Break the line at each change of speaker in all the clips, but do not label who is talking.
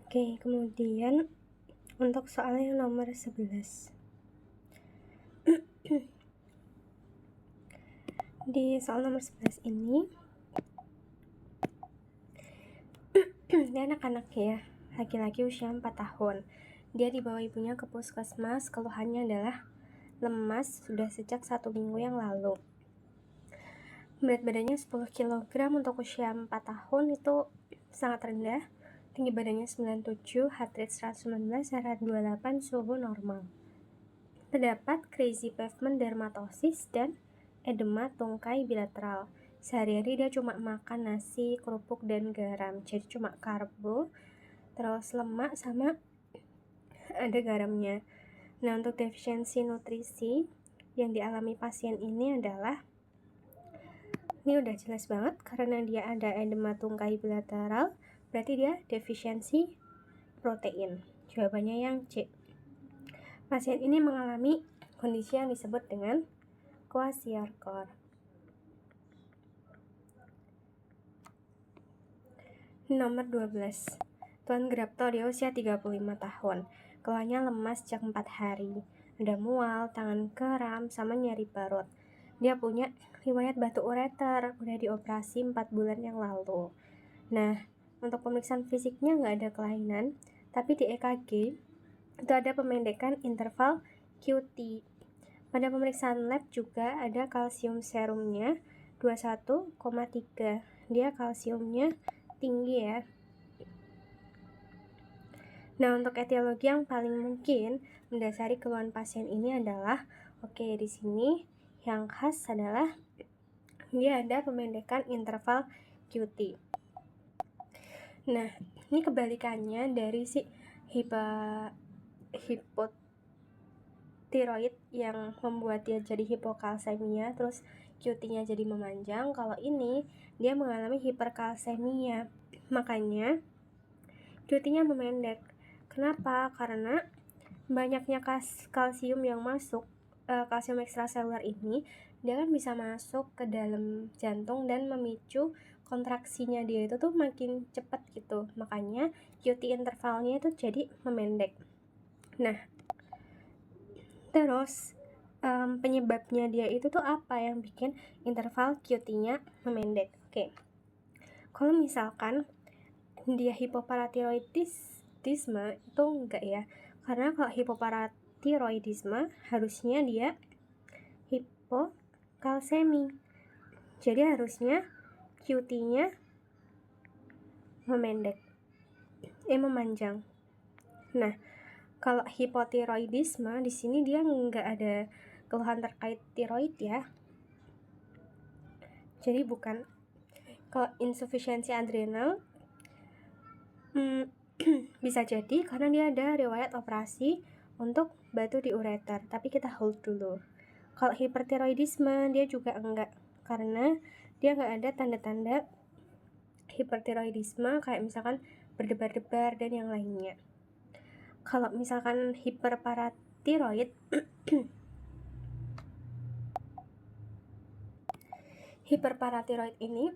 Oke, kemudian untuk soal yang nomor 11. Di soal nomor 11 ini dia anak-anak ya, laki-laki usia 4 tahun. Dia dibawa ibunya ke puskesmas, keluhannya adalah lemas sudah sejak 1 minggu yang lalu. Berat badannya 10 kg untuk usia 4 tahun itu sangat rendah. Tinggi badannya 97, heart rate 119, RR 28, suhu normal. Terdapat crazy pavement dermatosis dan edema tungkai bilateral. Sehari-hari dia cuma makan nasi, kerupuk, dan garam. Jadi cuma karbo, terus lemak, sama ada garamnya. Nah, untuk defisiensi nutrisi yang dialami pasien ini adalah, ini udah jelas banget karena dia ada edema tungkai bilateral, berarti dia defisiensi protein. Jawabannya yang C. Pasien ini mengalami kondisi yang disebut dengan kwashiorkor. Nomor 12. Tuan Grapto dia usia 35 tahun. Keluhannya lemas sejak 4 hari. Ada mual, tangan kram, sama nyeri perut. Dia punya riwayat batu ureter, udah dioperasi 4 bulan yang lalu. Nah, untuk pemeriksaan fisiknya nggak ada kelainan, tapi di EKG itu ada pemendekan interval QT. Pada pemeriksaan lab juga ada kalsium serumnya 21,3. Dia kalsiumnya tinggi ya. Nah, untuk etiologi yang paling mungkin mendasari keluhan pasien ini adalah, di sini yang khas adalah dia ada pemendekan interval QT. Nah, ini kebalikannya dari si hipotiroid yang membuat dia jadi hipokalsemia, terus QT-nya jadi memanjang. Kalau ini dia mengalami hiperkalsemia, makanya QT-nya memendek. Kenapa? Karena banyaknya kalsium yang masuk, kalsium ekstraseluler ini dia kan bisa masuk ke dalam jantung dan memicu kontraksinya dia itu tuh makin cepat gitu. Makanya QT intervalnya itu jadi memendek. Nah, terus penyebabnya dia itu tuh apa yang bikin interval QT-nya memendek? Kalau misalkan dia hipoparatiroidisme itu enggak ya, karena kalau hipoparatiroidisme harusnya dia hipokalsemi, jadi harusnya QT-nya memanjang. Nah, kalau hipotiroidisme di sini dia nggak ada keluhan terkait tiroid ya, jadi bukan. Kalau insufisiensi adrenal bisa jadi karena dia ada riwayat operasi untuk batu di ureter, tapi kita hold dulu. Kalau hipertiroidisme dia juga enggak, karena dia nggak ada tanda-tanda hipertiroidisme kayak misalkan berdebar-debar dan yang lainnya. Kalau misalkan hiperparatiroid hiperparatiroid ini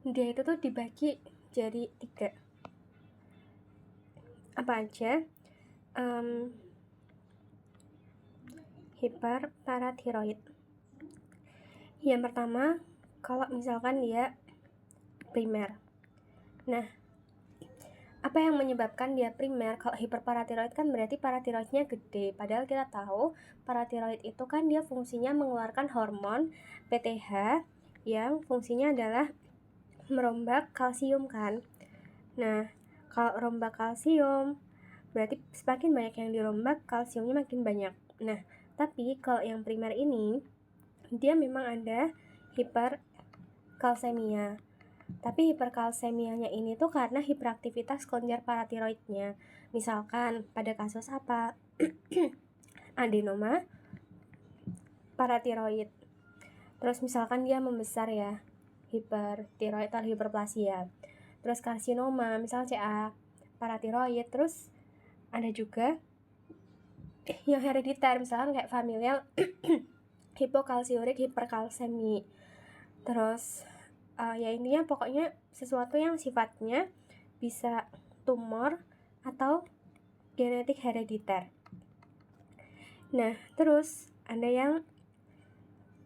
dia itu tuh dibagi jadi 3. Apa aja? Hiperparatiroid. Yang pertama, kalau misalkan dia primer. Nah, apa yang menyebabkan dia primer? Kalau hiperparatiroid kan berarti paratiroidnya gede. Padahal kita tahu paratiroid itu kan dia fungsinya mengeluarkan hormon PTH yang fungsinya adalah merombak kalsium kan. Nah, kalau rombak kalsium berarti semakin banyak yang dirombak, kalsiumnya makin banyak. Nah, tapi kalau yang primer ini dia memang ada hiperkalsemia. Tapi hiperkalsemianya ini tuh karena hiperaktivitas kelenjar paratiroidnya. Misalkan pada kasus apa? Adenoma paratiroid. Terus misalkan dia membesar ya, hipertiroid atau hiperplasia. Terus karsinoma, misal CA paratiroid. Terus ada juga yang herediter, misalkan kayak familial hipokalsiurik hiperkalsemi. Terus ya intinya pokoknya sesuatu yang sifatnya bisa tumor atau genetik herediter. Nah, terus ada yang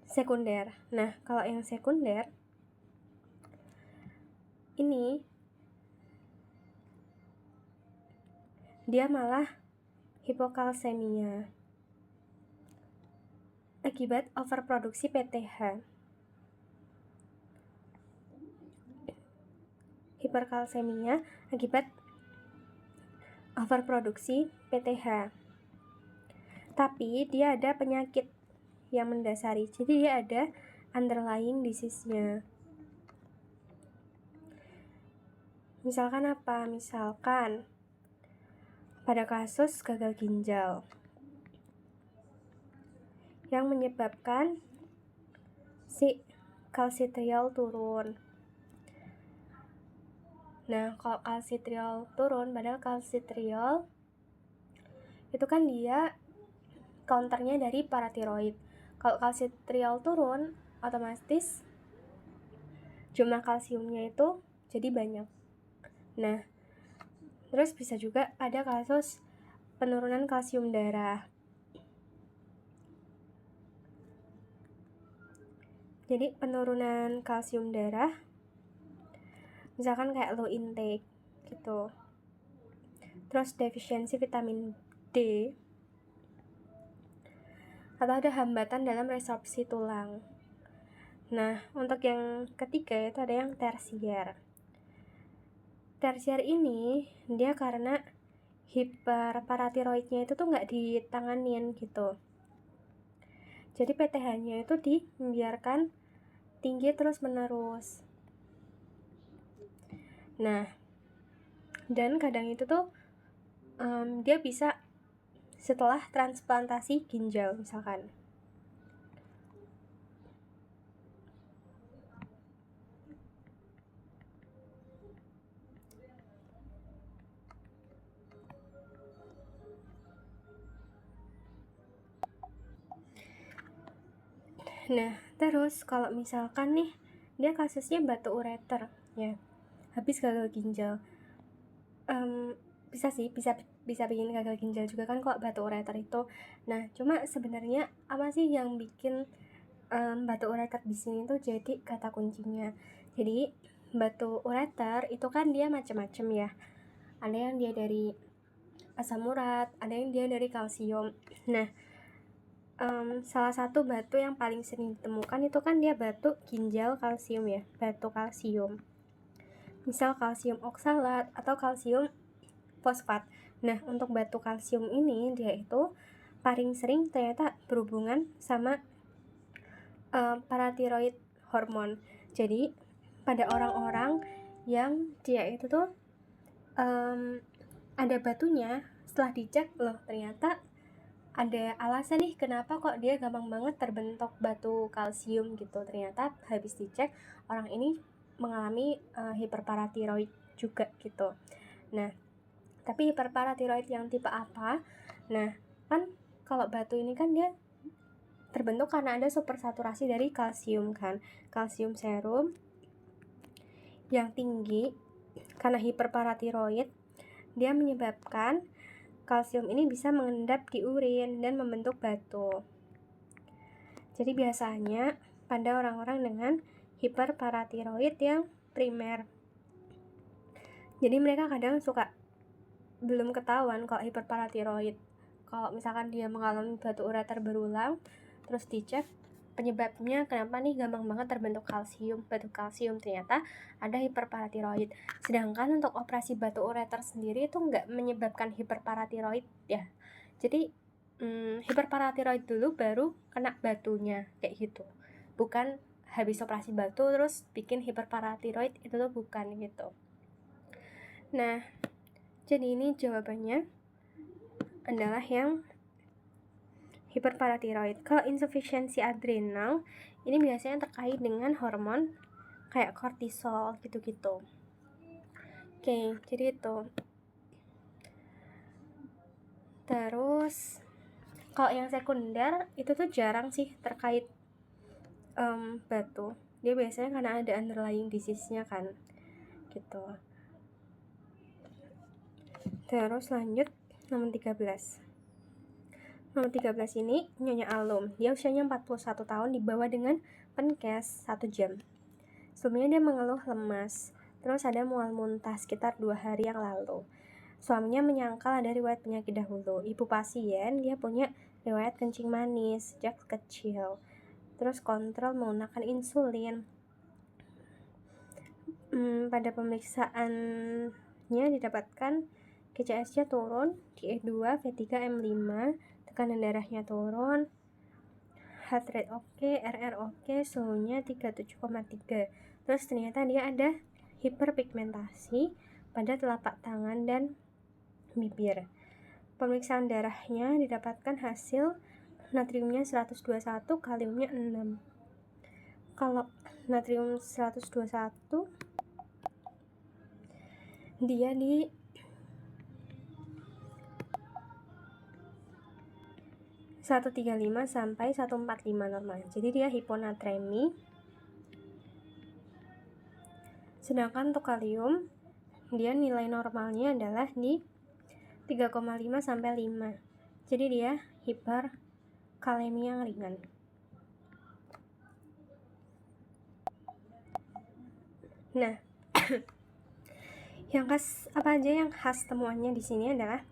sekunder. Nah, kalau yang sekunder ini dia malah hipokalsemia akibat overproduksi PTH. Hiperkalsemia akibat overproduksi PTH. Tapi dia ada penyakit yang mendasari. Jadi dia ada underlying disease-nya. Misalkan apa? Misalkan pada kasus gagal ginjal yang menyebabkan si kalsitriol turun. Nah, kalau kalsitriol turun, padahal kalsitriol itu kan dia counternya dari paratiroid. Kalau kalsitriol turun, otomatis jumlah kalsiumnya itu jadi banyak. Nah, terus bisa juga ada kasus penurunan kalsium darah. Jadi penurunan kalsium darah, misalkan kayak low intake gitu. Terus defisiensi vitamin D, atau ada hambatan dalam resorpsi tulang. Nah, untuk yang ketiga itu ada yang tersier. Tersier ini dia karena hiperparatiroidnya itu tuh nggak ditanganin gitu. Jadi PTH-nya itu dibiarkan tinggi terus menerus. Nah, dan kadang itu tuh dia bisa setelah transplantasi ginjal misalkan. Nah, terus kalau misalkan nih dia kasusnya batu ureter ya, habis gagal ginjal, bisa bikin gagal ginjal juga kan kalau batu ureter itu. Nah, cuma sebenarnya apa sih yang bikin batu ureter di sini tuh jadi kata kuncinya. Jadi batu ureter itu kan dia macam-macam ya. Ada yang dia dari asam urat, ada yang dia dari kalsium. Nah, salah satu batu yang paling sering ditemukan itu kan dia batu ginjal kalsium ya, batu kalsium. Misal kalsium oksalat atau kalsium fosfat. Nah, untuk batu kalsium ini dia itu paling sering ternyata berhubungan sama paratiroid hormon. Jadi pada orang-orang yang dia itu tuh ada batunya, setelah dicek loh ternyata ada alasan nih kenapa kok dia gampang banget terbentuk batu kalsium gitu. Ternyata habis dicek orang ini mengalami hiperparatiroid juga gitu. Nah, tapi hiperparatiroid yang tipe apa? Nah, kan kalau batu ini kan dia terbentuk karena ada supersaturasi dari kalsium kan, kalsium serum yang tinggi. Karena hiperparatiroid dia menyebabkan kalsium ini bisa mengendap di urin dan membentuk batu. Jadi biasanya pada orang-orang dengan hiperparatiroid yang primer. Jadi mereka kadang suka belum ketahuan kalau hiperparatiroid. Kalau misalkan dia mengalami batu ureter berulang, terus dicek penyebabnya kenapa nih gampang banget terbentuk batu kalsium, ternyata ada hiperparatiroid. Sedangkan untuk operasi batu ureter sendiri itu nggak menyebabkan hiperparatiroid ya. Jadi hiperparatiroid dulu baru kena batunya kayak gitu. Bukan habis operasi batu terus bikin hiperparatiroid, itu tuh bukan gitu. Nah, jadi ini jawabannya adalah yang hiperparatiroid. Kalau insufisiensi adrenal ini biasanya terkait dengan hormon kayak kortisol gitu-gitu. Oke, jadi itu. Terus kalau yang sekunder itu tuh jarang sih terkait batu. Dia biasanya karena ada underlying disease-nya kan gitu. Terus lanjut nomor 13. Nomor 13 ini Nyonya Alum. Dia usianya 41 tahun, dibawa dengan penkes 1 jam. Sebelumnya dia mengeluh lemas, terus ada mual muntah sekitar 2 hari yang lalu. Suaminya menyangkal ada riwayat penyakit dahulu. Ibu pasien dia punya riwayat kencing manis sejak kecil. Terus kontrol menggunakan insulin. Pada pemeriksaannya didapatkan GCS-nya turun, DE2, V3, M5, tekanan darahnya turun, heart rate oke, RR oke, suhunya 37,3. Terus ternyata dia ada hiperpigmentasi pada telapak tangan dan bibir. Pemeriksaan darahnya didapatkan hasil natriumnya 121, kaliumnya 6. Kalau natrium 121 dia di 135 sampai 145 normal. Jadi dia hiponatremi. Sedangkan untuk kalium dia nilai normalnya adalah di 3,5 sampai 5. Jadi dia hiperkalemia ringan. Nah, yang khas apa aja yang khas temuannya di sini adalah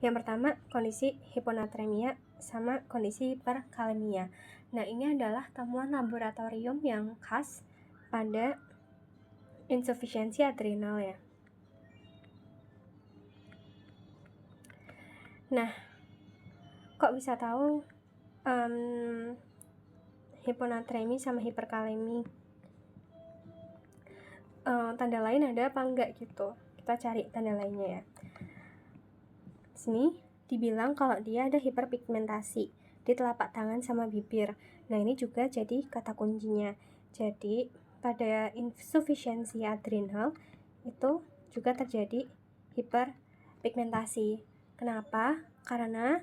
yang pertama kondisi hiponatremia sama kondisi hiperkalemia. Nah, ini adalah temuan laboratorium yang khas pada insufisiensi adrenal ya. Nah, kok bisa tahu hiponatremi sama hiperkalemi? Tanda lain ada apa enggak gitu? Kita cari tanda lainnya ya. Sini dibilang kalau dia ada hiperpigmentasi di telapak tangan sama bibir. Nah, ini juga jadi kata kuncinya. Jadi pada insufisiensi adrenal itu juga terjadi hiperpigmentasi. Kenapa? Karena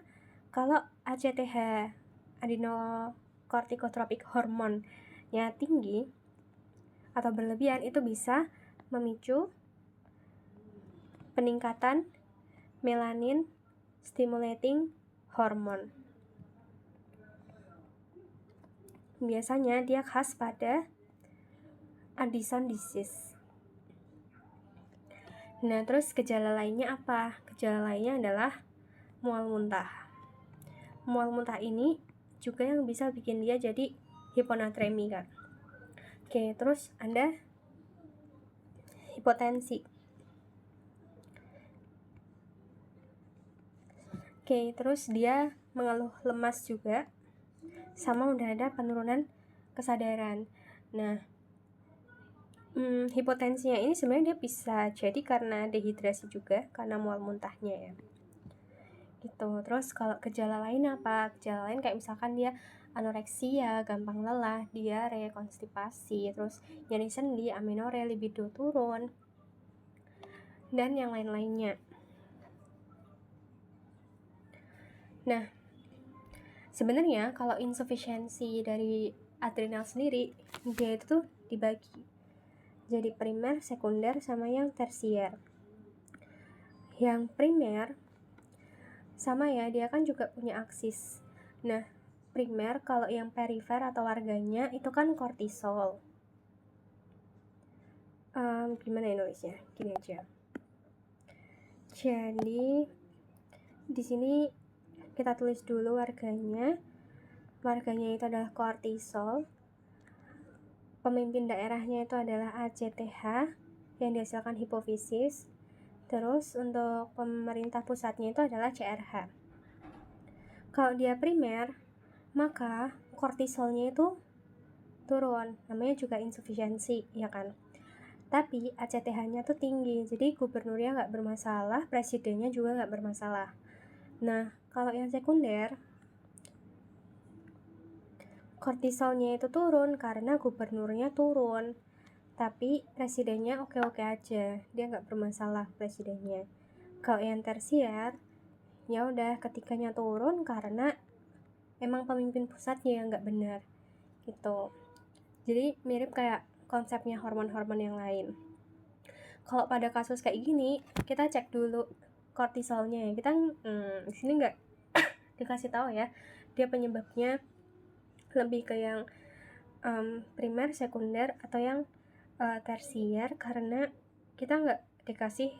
kalau ACTH adenocorticotropic hormonnya tinggi atau berlebihan, itu bisa memicu peningkatan melanin stimulating hormone. Biasanya dia khas pada Addison disease. Nah, terus gejala lainnya apa? Gejala lainnya adalah mual muntah. Mual muntah ini juga yang bisa bikin dia jadi hiponatremi kan. Oke, terus ada hipotensi. Oke, terus dia mengeluh lemas juga, sama udah ada penurunan kesadaran. Nah, hipotensinya ini sebenarnya dia bisa jadi karena dehidrasi juga, karena mual muntahnya ya. Gitu. Terus kalau gejala lain apa? Gejala lain kayak misalkan dia anoreksia, gampang lelah, diare, konstipasi, terus nyeri sendi, amenorrhea, libido turun, dan yang lain-lainnya. Nah, sebenarnya kalau insufisiensi dari adrenal sendiri, dia itu tuh dibagi jadi primer, sekunder, sama yang tersier. Yang primer sama ya, dia kan juga punya aksis. Nah, primer kalau yang perifer atau warganya itu kan kortisol. Gimana ya nulisnya? Gini aja. Jadi di sini kita tulis dulu warganya. Warganya itu adalah kortisol. Pemimpin daerahnya itu adalah ACTH yang dihasilkan hipofisis. Terus untuk pemerintah pusatnya itu adalah CRH. Kalau dia primer, maka kortisolnya itu turun, namanya juga insufisiensi, ya kan? Tapi ACTH-nya tuh tinggi, jadi gubernurnya nggak bermasalah, presidennya juga nggak bermasalah. Nah, kalau yang sekunder, kortisolnya itu turun karena gubernurnya turun, tapi presidennya oke-oke aja, dia nggak bermasalah presidennya. Kalau yang tersier, ya udah ketikanya turun karena emang pemimpin pusatnya yang nggak benar gitu. Jadi mirip kayak konsepnya hormon-hormon yang lain. Kalau pada kasus kayak gini, kita cek dulu kortisolnya ya. Kita di sini nggak dikasih tahu ya dia penyebabnya lebih ke yang primer, sekunder, atau yang tersier, karena kita nggak dikasih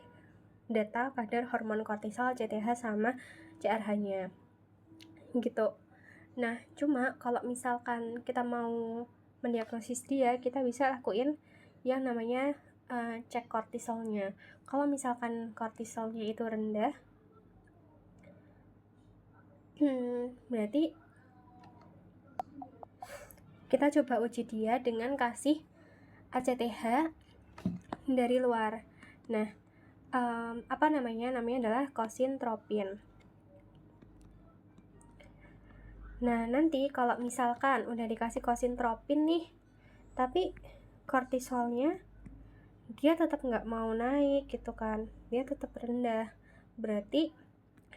data kadar hormon kortisol, CTH, sama CRH-nya gitu. Nah, cuma kalau misalkan kita mau mendiagnosis dia, kita bisa lakuin yang namanya cek kortisolnya. Kalau misalkan kortisolnya itu rendah, berarti kita coba uji dia dengan kasih ACTH dari luar. Nah, apa namanya? Namanya adalah kosintropin. Nah, nanti kalau misalkan udah dikasih kosintropin nih, tapi kortisolnya dia tetap nggak mau naik gitu kan, dia tetap rendah, berarti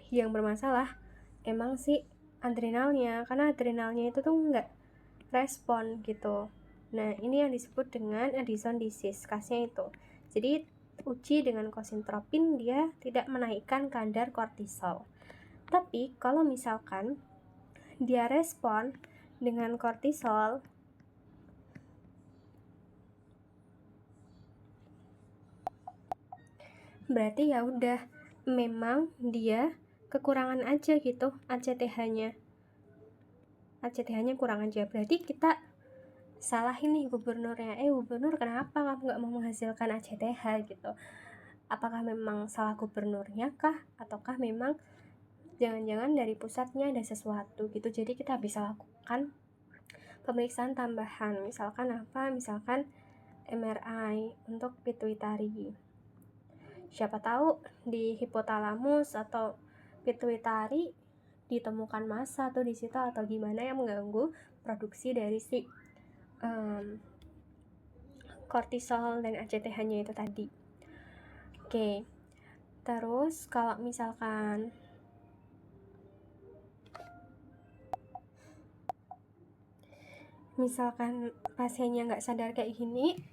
yang bermasalah emang si adrenalnya, karena adrenalnya itu tuh nggak respon gitu. Nah, ini yang disebut dengan Addison disease, kasnya itu. Jadi uji dengan kosintropin dia tidak menaikkan kadar kortisol. Tapi kalau misalkan dia respon dengan kortisol, berarti ya udah memang dia kekurangan aja gitu ACTH-nya kurang aja. Berarti kita salah ini gubernurnya. Gubernur, kenapa kamu nggak mau menghasilkan ACTH gitu? Apakah memang salah gubernurnya kah, ataukah memang jangan-jangan dari pusatnya ada sesuatu gitu? Jadi kita bisa lakukan pemeriksaan tambahan, misalkan apa? Misalkan MRI untuk pituitari. Siapa tahu di hipotalamus atau pituitari ditemukan massa tuh di situ, atau gimana yang mengganggu produksi dari si kortisol dan ACTH-nya itu tadi. Oke. Terus kalau misalkan pasiennya nggak sadar kayak gini,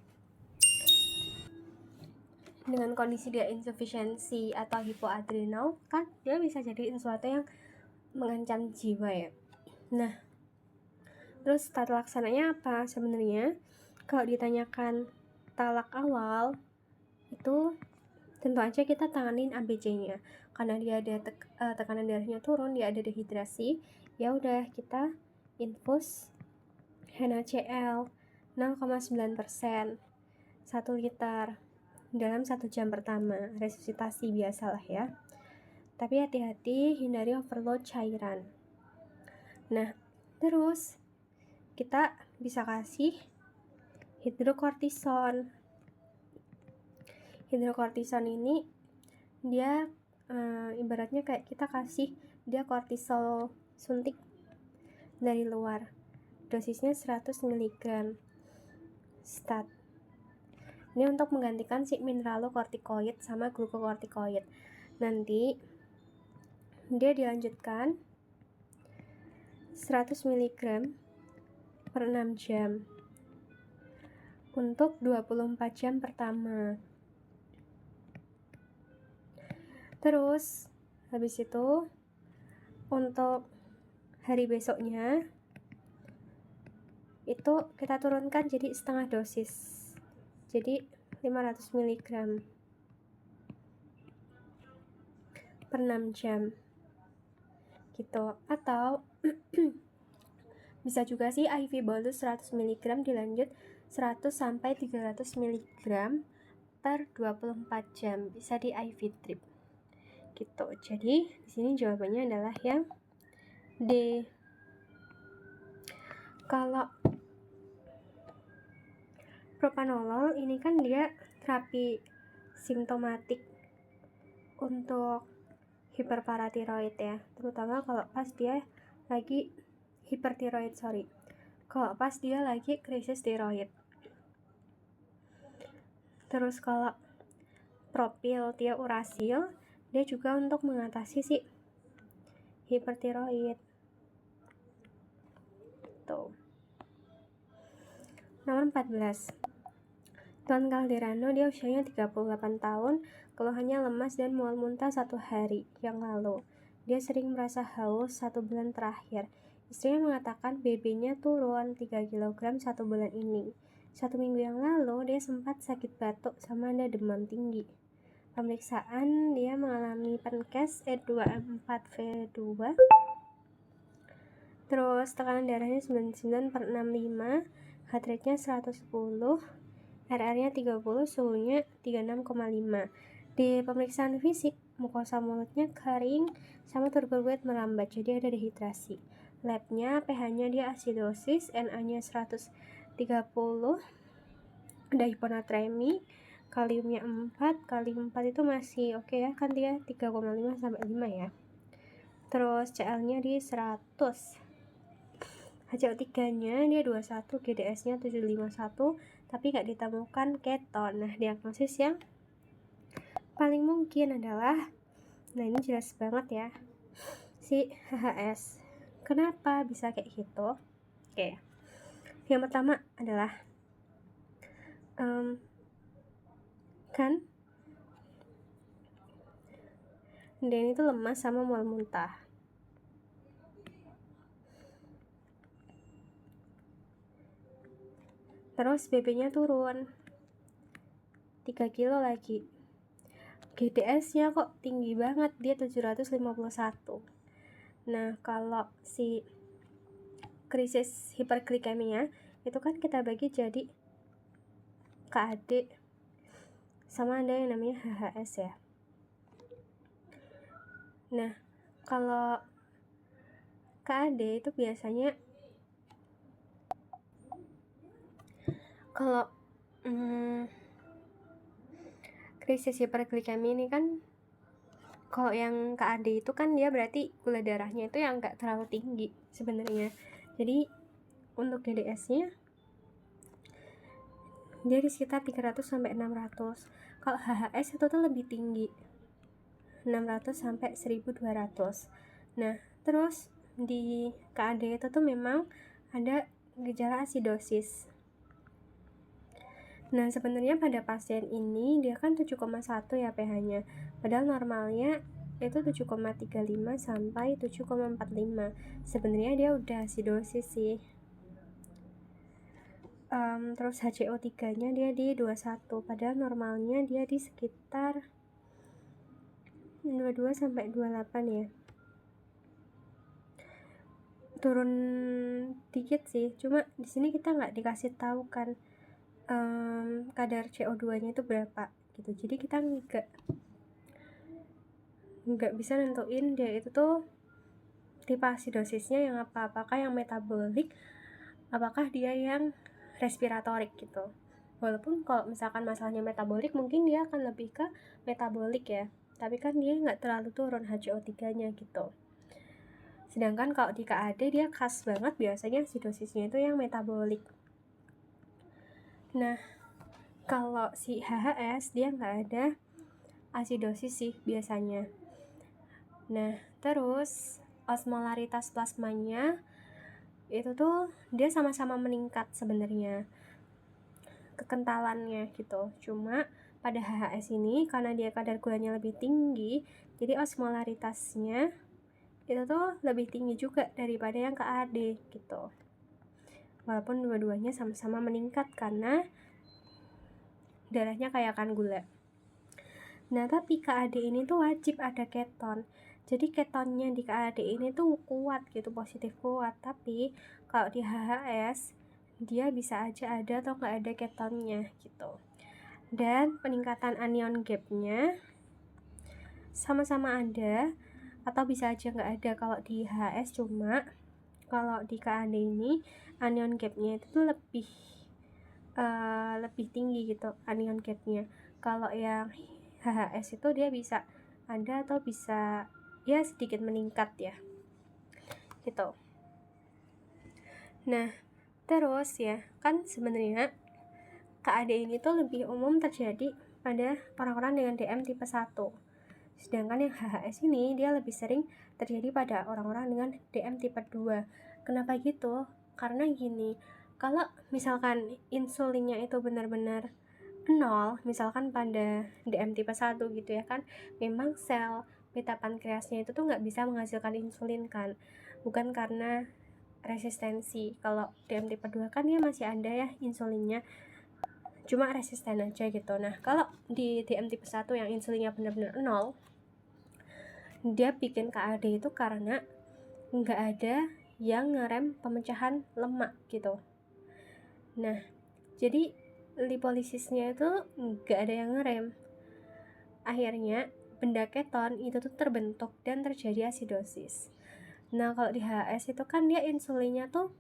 dengan kondisi dia insufisiensi atau hipoadrenal, kan dia bisa jadi sesuatu yang mengancam jiwa ya. Nah, terus tata laksananya apa? Sebenarnya kalau ditanyakan talak awal itu tentu aja kita tanganin ABC-nya, karena dia ada tekanan darahnya turun, dia ada dehidrasi, ya udah kita infus NaCl 0,9% 1 liter dalam 1 jam pertama, resusitasi biasalah ya. Tapi hati-hati, hindari overload cairan. Nah, terus kita bisa kasih hidrokortison. Hidrokortison ini dia ibaratnya kayak kita kasih dia kortisol suntik dari luar. Dosisnya 100 mg stat. Ini untuk menggantikan si mineralokortikoid sama glukokortikoid. Nanti dia dilanjutkan 100 mg per 6 jam untuk 24 jam pertama. Terus habis itu untuk hari besoknya itu kita turunkan jadi setengah dosis, jadi 500 mg per 6 jam gitu. Atau bisa juga sih IV bolus 100 mg dilanjut 100 sampai 300 mg per 24 jam, bisa di IV drip gitu. Jadi di sini jawabannya adalah yang D. Kalau propanolol ini kan dia terapi simptomatik untuk hiperparatiroid ya, terutama kalau pas dia lagi hipertiroid, kalau pas dia lagi krisis tiroid. Terus kalau propil tiourasil dia juga untuk mengatasi si hipertiroid tuh. Nomor 14, Tuan Calderano, dia usianya 38 tahun, Keluhannya lemas dan mual muntah 1 hari yang lalu. Dia sering merasa haus 1 bulan terakhir. Istrinya mengatakan BB-nya turun 3 kg 1 bulan ini. 1 minggu yang lalu dia sempat sakit batuk sama ada demam tinggi. Pemeriksaan dia mengalami Penkes E24V2. Terus tekanan darahnya 99/65, heart rate-nya 110, RR-nya 30, suhunya 36,5. Di pemeriksaan fisik, mukosa mulutnya kering sama turgor merambat, jadi ada dehidrasi. Labnya pH-nya dia asidosis, Na-nya 130, ada hiponatremi, kaliumnya 4, kalium 4 itu masih oke ya, kan dia 3,5 sampai 5 ya. Terus Cl-nya di 100. HCO3-nya dia 21, GDS-nya 751, tapi nggak ditemukan keton. Nah, diagnosis yang paling mungkin adalah, nah ini jelas banget ya, si HHS. Kenapa bisa kayak gitu? Oke, yang pertama adalah kan dan itu lemas sama mual muntah. Terus BB-nya turun 3 kilo lagi. GDS-nya kok tinggi banget, dia 751. Nah, kalau si krisis hiperglikemia itu kan kita bagi jadi KAD sama ada yang namanya HHS ya. Nah, kalau KAD itu biasanya kalau krisis hiperglikemia ini kan, kalau yang KAD itu kan dia berarti gula darahnya itu yang nggak terlalu tinggi sebenarnya. Jadi untuk GDS-nya dia di sekitar 300 sampai 600. Kalau HHS itu tuh lebih tinggi, 600 sampai 1200. Nah, terus di KAD itu tuh memang ada gejala asidosis. Nah, sebenarnya pada pasien ini dia kan 7,1 ya pH-nya. Padahal normalnya itu 7,35 sampai 7,45. Sebenarnya dia udah asidosis sih. Terus HCO3-nya dia di 21, padahal normalnya dia di sekitar 22 sampai 28 ya. Turun dikit sih, cuma di sini kita nggak dikasih tahu kan kadar CO2-nya itu berapa gitu. Jadi kita nggak bisa nentuin dia itu tuh tipe asidosisnya yang apakah yang metabolik, apakah dia yang respiratorik gitu. Walaupun kalau misalkan masalahnya metabolik mungkin dia akan lebih ke metabolik ya, tapi kan dia nggak terlalu turun HCO3-nya gitu. Sedangkan kalau di KAD dia khas banget biasanya asidosisnya itu yang metabolik. Nah, kalau si HHS dia nggak ada asidosis sih biasanya. Nah, terus osmolaritas plasmanya itu tuh dia sama-sama meningkat sebenarnya kekentalannya gitu. Cuma pada HHS ini karena dia kadar gulanya lebih tinggi, jadi osmolaritasnya itu tuh lebih tinggi juga daripada yang KAD gitu. Walaupun dua-duanya sama-sama meningkat karena darahnya kaya akan gula. Nah, tapi KAD ini tuh wajib ada keton. Jadi ketonnya di KAD ini tuh kuat gitu, positif kuat. Tapi kalau di HHS dia bisa aja ada atau nggak ada ketonnya gitu. Dan peningkatan anion gap-nya sama-sama ada atau bisa aja nggak ada kalau di HHS. Cuma kalau di KAD ini anion gap-nya itu tuh lebih tinggi gitu anion gap-nya. Kalau yang HHS itu dia bisa ada atau bisa ya sedikit meningkat ya gitu. Nah, terus ya kan sebenarnya KAD ini tuh lebih umum terjadi pada orang-orang dengan DM tipe 1. Sedangkan yang HHS ini dia lebih sering terjadi pada orang-orang dengan DM tipe 2. Kenapa gitu? Karena gini, kalau misalkan insulinnya itu benar-benar nol, misalkan pada DM tipe 1 gitu ya kan, memang sel beta pankreasnya itu tuh nggak bisa menghasilkan insulin kan, bukan karena resistensi. Kalau DM tipe 2 kan dia masih ada ya insulinnya, cuma resisten aja gitu. Nah kalau di DM tipe 1 yang insulinnya benar-benar nol, dia bikin KAD itu karena nggak ada yang ngerem pemecahan lemak gitu. Nah jadi lipolisisnya itu nggak ada yang ngerem, akhirnya benda keton itu tuh terbentuk dan terjadi asidosis. Nah kalau di HS itu kan dia insulinnya tuh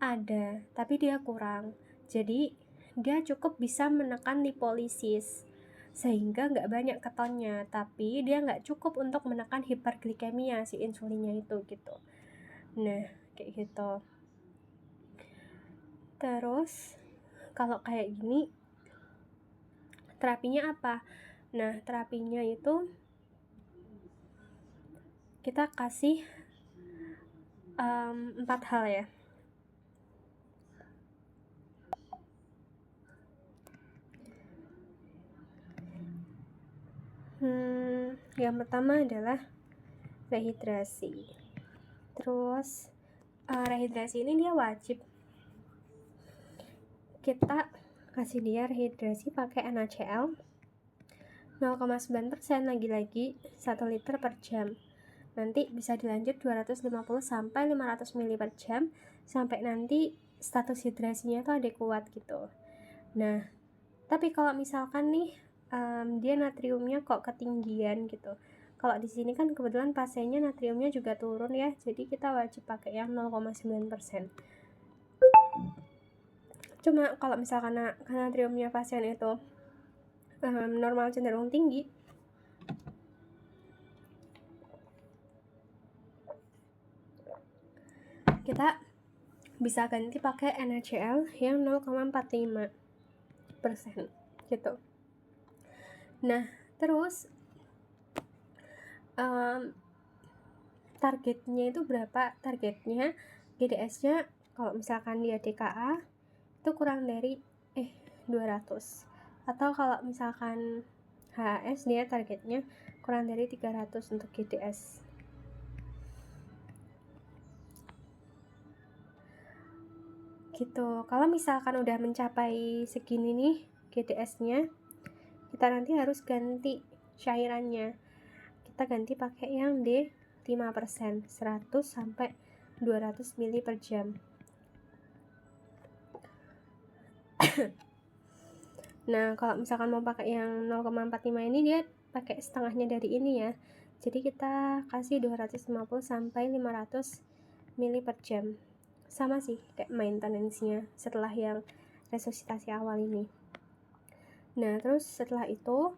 ada tapi dia kurang, jadi dia cukup bisa menekan lipolisis sehingga nggak banyak ketonnya, tapi dia nggak cukup untuk menekan hiperglikemia si insulinnya itu gitu. Nah kayak gitu. Terus kalau kayak gini terapinya apa? Nah terapinya itu kita kasih 4 hal ya. Yang pertama adalah rehidrasi. Terus rehidrasi ini dia wajib kita kasih dia rehidrasi pakai NaCl 0,9% lagi-lagi 1 liter per jam. Nanti bisa dilanjut 250 sampai 500 ml per jam sampai nanti status hidrasinya tuh adekuat gitu. Nah, tapi kalau misalkan nih dia natriumnya kok ketinggian gitu. Kalau di sini kan kebetulan pasiennya natriumnya juga turun ya, jadi kita wajib pakai yang 0,9%. Cuma kalau misalkan natriumnya pasien itu normal cenderung tinggi, kita bisa ganti pakai NaCl yang 0,45% gitu. Nah terus targetnya itu berapa? Targetnya GDS nya kalau misalkan dia DKA itu kurang dari 200, atau kalau misalkan HS dia targetnya kurang dari 300 untuk GDS gitu. Kalau misalkan udah mencapai segini nih GDS nya, kita nanti harus ganti cairannya. Kita ganti pakai yang D5%, 100 sampai 200 ml per jam. Nah kalau misalkan mau pakai yang 0,45 ini dia pakai setengahnya dari ini ya, jadi kita kasih 250 sampai 500 ml per jam, sama sih kayak maintenance-nya setelah yang resusitasi awal ini. Nah terus setelah itu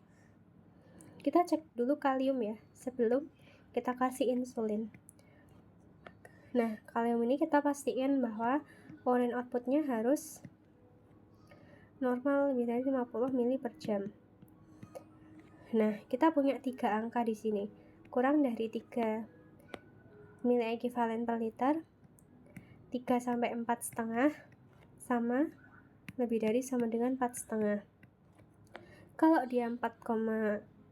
kita cek dulu kalium ya sebelum kita kasih insulin. Nah kalium ini kita pastiin bahwa urine outputnya harus normal lebih dari 50 ml per jam. Nah, kita punya 3 angka di sini. Kurang dari 3 mili ekivalen per liter, 3 sampai 4,5 sama lebih dari sama dengan 4,5. Kalau dia 4,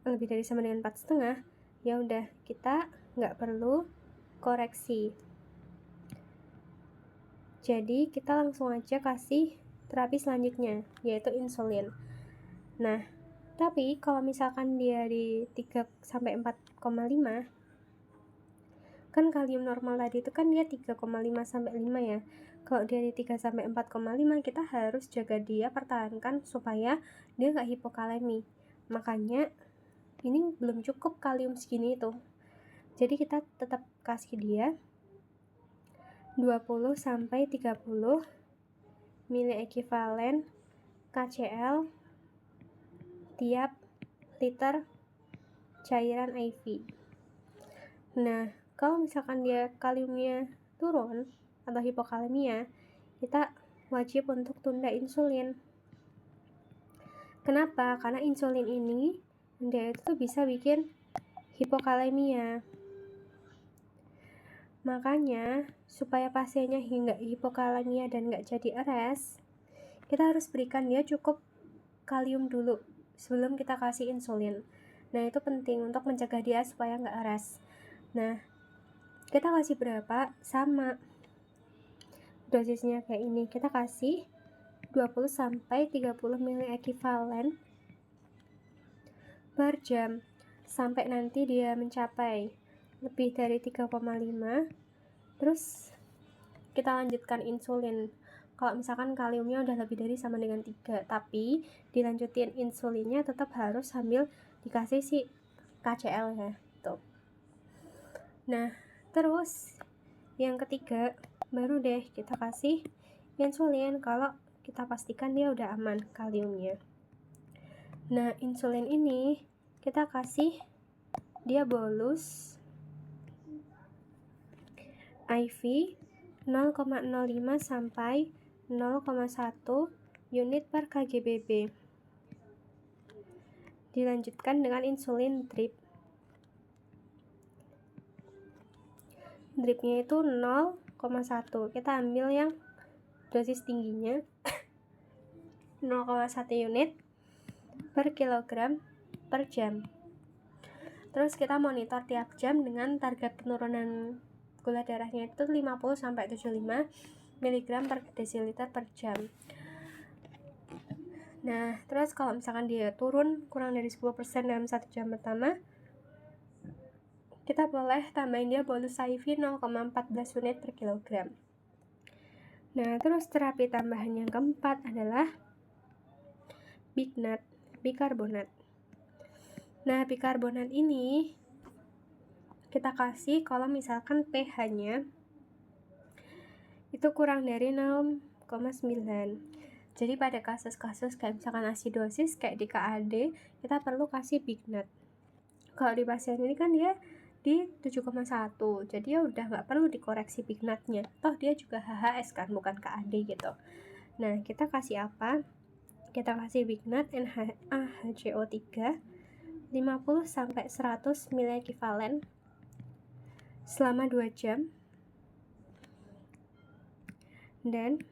lebih dari sama dengan 4,5, ya udah kita nggak perlu koreksi. Jadi kita langsung aja kasih terapi selanjutnya, yaitu insulin. Nah, tapi kalau misalkan dia di 3 sampai 4,5, kan kalium normal tadi itu kan dia 3,5 sampai 5 ya. Kalau dia di 3 sampai 4,5, kita harus jaga dia, pertahankan supaya dia nggak hipokalemi. Makanya ini belum cukup kalium segini itu. Jadi kita tetap kasih dia 20 sampai 30 mili ekivalen KCl tiap liter cairan IV. Nah, kalau misalkan dia kaliumnya turun atau hipokalemia, kita wajib untuk tunda insulin. Kenapa? Karena insulin ini dia itu bisa bikin hipokalemia. Makanya supaya pasiennya nggak hipokalemia dan nggak jadi ARES, kita harus berikan dia cukup kalium dulu sebelum kita kasih insulin. Nah, itu penting untuk mencegah dia supaya nggak keras. Nah, kita kasih berapa? Sama dosisnya kayak ini. Kita kasih 20-30 ml ekivalen per jam sampai nanti dia mencapai lebih dari 3,5. Terus kita lanjutkan insulin. Kalau misalkan kaliumnya udah lebih dari sama dengan 3, tapi dilanjutin insulinnya tetap harus sambil dikasih si KCL ya. Tuh. Nah, terus yang ketiga baru deh kita kasih insulin kalau kita pastikan dia udah aman kaliumnya. Nah, insulin ini kita kasih dia bolus IV 0,05 sampai 0,1 unit per kgbb. Dilanjutkan dengan insulin drip. Dripnya itu 0,1. Kita ambil yang dosis tingginya 0,1 unit per kilogram per jam. Terus kita monitor tiap jam dengan target penurunan gula darahnya itu 50-75 mg per desiliter per jam. Nah, terus kalau misalkan dia turun kurang dari 10% dalam 1 jam pertama, kita boleh tambahin dia bolus IV 0,14 unit per kilogram. Nah, terus terapi tambahan yang keempat adalah bikarbonat. Nah, bikarbonat ini kita kasih kalau misalkan pH-nya itu kurang dari 0,9. Jadi pada kasus-kasus kayak misalkan asidosis kayak di KAD, kita perlu kasih bignat. Kalau di pasien ini kan dia di 7,1, jadi ya udah nggak perlu dikoreksi bignatnya. Toh dia juga HHS kan, bukan KAD gitu. Nah, kita kasih apa? Kita kasih bignat NaHCO3 50-100 ml ekivalen selama 2 jam dan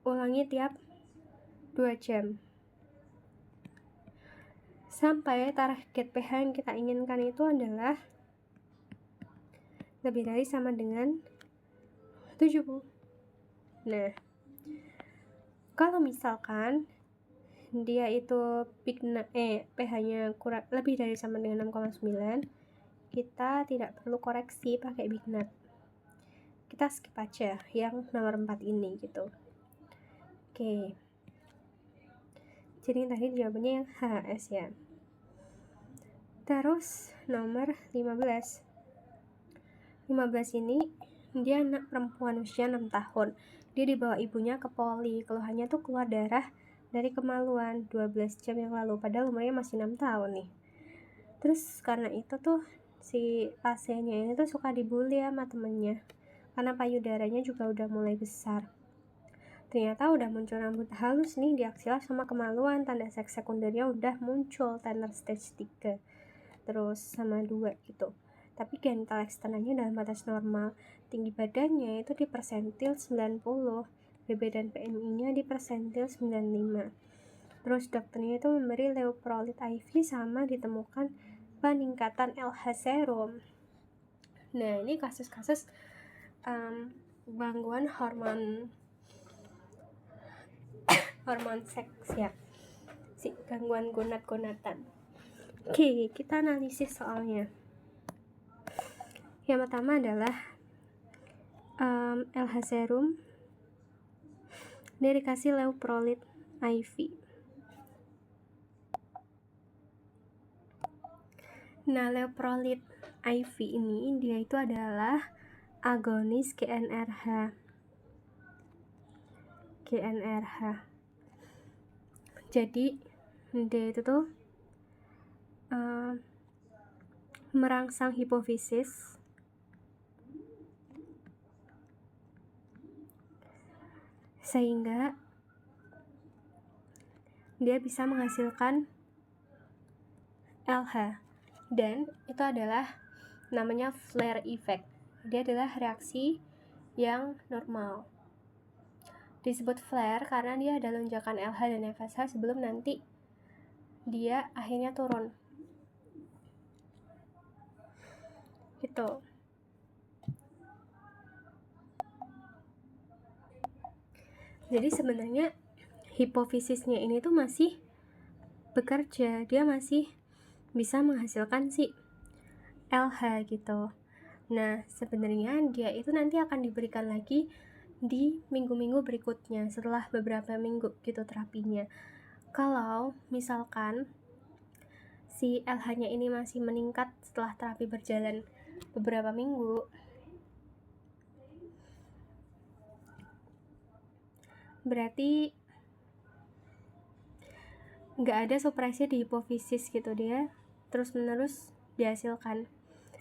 ulangi tiap 2 jam sampai target pH yang kita inginkan itu adalah lebih dari sama dengan 70. Nah, kalau misalkan dia itu pH-nya kurang lebih dari sama dengan 6,9, kita tidak perlu koreksi pakai bignat. Kita skip aja yang nomor 4 ini gitu. Oke. Jadi tadi jawabannya yang HHS ya. Terus nomor 15. 15 ini dia anak perempuan usia 6 tahun. Dia dibawa ibunya ke poli. Keluhannya tuh keluar darah dari kemaluan 12 jam yang lalu, padahal umurnya masih 6 tahun nih. Terus karena itu tuh si pasiennya ini tuh suka dibully sama temennya karena payudaranya juga udah mulai besar. Ternyata udah muncul rambut halus nih di aksila sama kemaluan, tanda seks sekundernya udah muncul, tender stage 3 terus sama 2 gitu. Tapi genital eksternalnya dalam batas normal. Tinggi badannya itu di persentil 90, BB dan PMI-nya di persentil 95. Terus dokternya itu memberi leuprolid IV sama ditemukan peningkatan LH serum. Nah, ini kasus-kasus gangguan hormon seks ya, si gangguan gonad-gonatan. Oke, kita analisis soalnya. Yang pertama adalah LH serum, dia dikasih leuprolid IV. Nah, leuprolid IV ini dia itu adalah agonis GnRH. Jadi dia itu tuh merangsang hipofisis sehingga dia bisa menghasilkan LH, dan itu adalah namanya flare effect. Dia adalah reaksi yang normal. disebut flare karena dia ada lonjakan LH dan FSH sebelum nanti dia akhirnya turun gitu. Jadi sebenarnya hipofisisnya ini tuh masih bekerja, dia masih bisa menghasilkan si LH gitu. Nah, sebenarnya dia itu nanti akan diberikan lagi di minggu-minggu berikutnya setelah beberapa minggu gitu terapinya. Kalau misalkan si LH-nya ini masih meningkat setelah terapi berjalan beberapa minggu, berarti nggak ada supresi di hipofisis gitu, dia terus menerus dihasilkan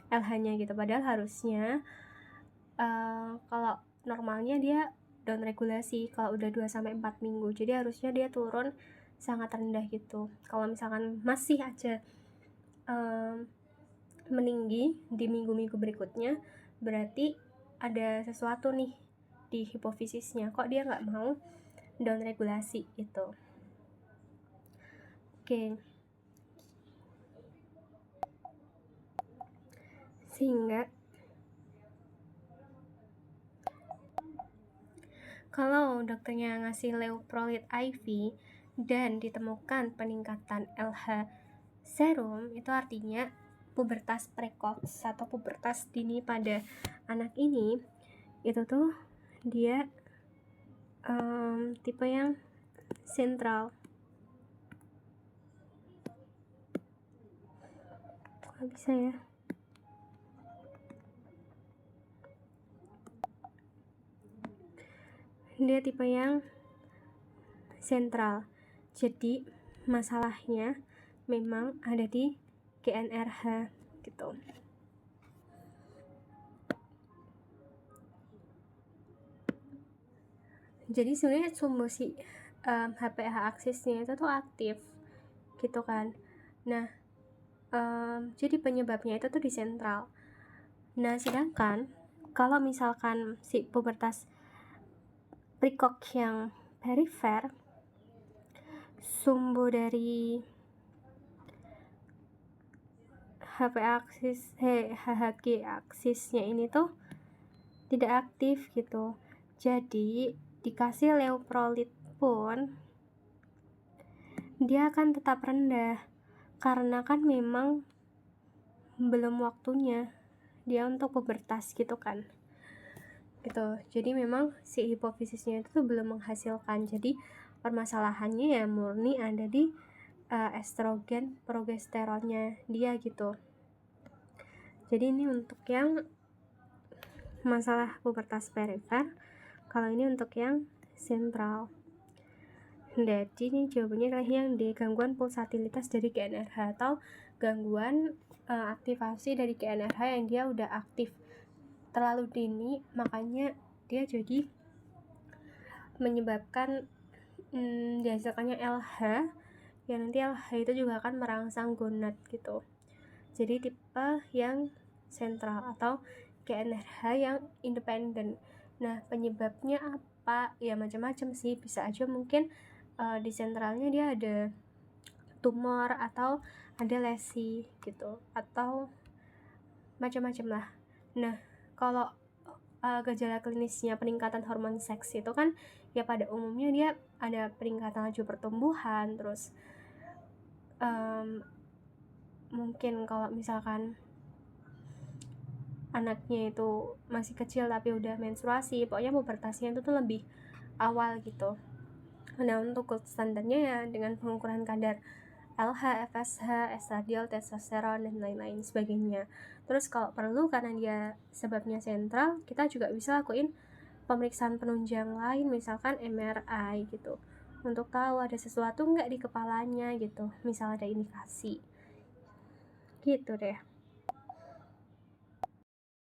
LH-nya gitu. Padahal harusnya kalau normalnya dia down regulasi kalau udah 2-4 minggu, jadi harusnya dia turun sangat rendah gitu. Kalau misalkan masih aja meninggi di minggu-minggu berikutnya, berarti ada sesuatu nih di hipofisisnya, kok dia nggak mau down regulasi gitu. Oke. Sehingga kalau dokternya ngasih leuprolid IV dan ditemukan peningkatan LH serum, itu artinya pubertas precox atau pubertas dini pada anak ini itu tuh dia tipe yang sentral. Nggak bisa ya. Dia tipe yang sentral. Jadi masalahnya memang ada di GnRH gitu. Jadi sebenarnya sumbu si HPH aksisnya itu tuh aktif gitu kan. Nah, jadi penyebabnya itu tuh di sentral. Nah, sedangkan kalau misalkan si pubertas precox yang perifer, sumbu dari HHG aksisnya ini tuh tidak aktif gitu. Jadi dikasih leuprolid pun dia akan tetap rendah karena kan memang belum waktunya dia untuk pubertas gitu kan gitu. Jadi memang si hipofisisnya itu tuh belum menghasilkan. Jadi permasalahannya ya murni ada di estrogen progesteronnya dia gitu. Jadi ini untuk yang masalah pubertas perifer, kalau ini untuk yang sentral. Jadi ini jawabannya adalah yang di gangguan pulsatilitas dari GnRH atau gangguan aktivasi dari GnRH yang dia udah aktif terlalu dini, makanya dia jadi menyebabkan dihasilkannya LH, ya nanti LH itu juga akan merangsang gonad gitu. Jadi tipe yang sentral atau GnRH yang independen. Nah, penyebabnya apa? Ya macam-macam sih, bisa aja mungkin di sentralnya dia ada tumor atau ada lesi gitu, atau macam-macam lah. Nah, kalau gejala klinisnya peningkatan hormon seks itu kan ya pada umumnya dia ada peningkatan laju pertumbuhan, terus mungkin kalau misalkan anaknya itu masih kecil tapi udah menstruasi, pokoknya pubertasnya itu tuh lebih awal gitu. Nah, untuk gold standarnya ya dengan pengukuran kadar LH, FSH, estradiol, testosteron, dan lain-lain sebagainya. Terus kalau perlu karena dia sebabnya sentral, kita juga bisa lakuin pemeriksaan penunjang lain, misalkan MRI gitu, untuk tahu ada sesuatu nggak di kepalanya gitu, misal ada indikasi gitu deh.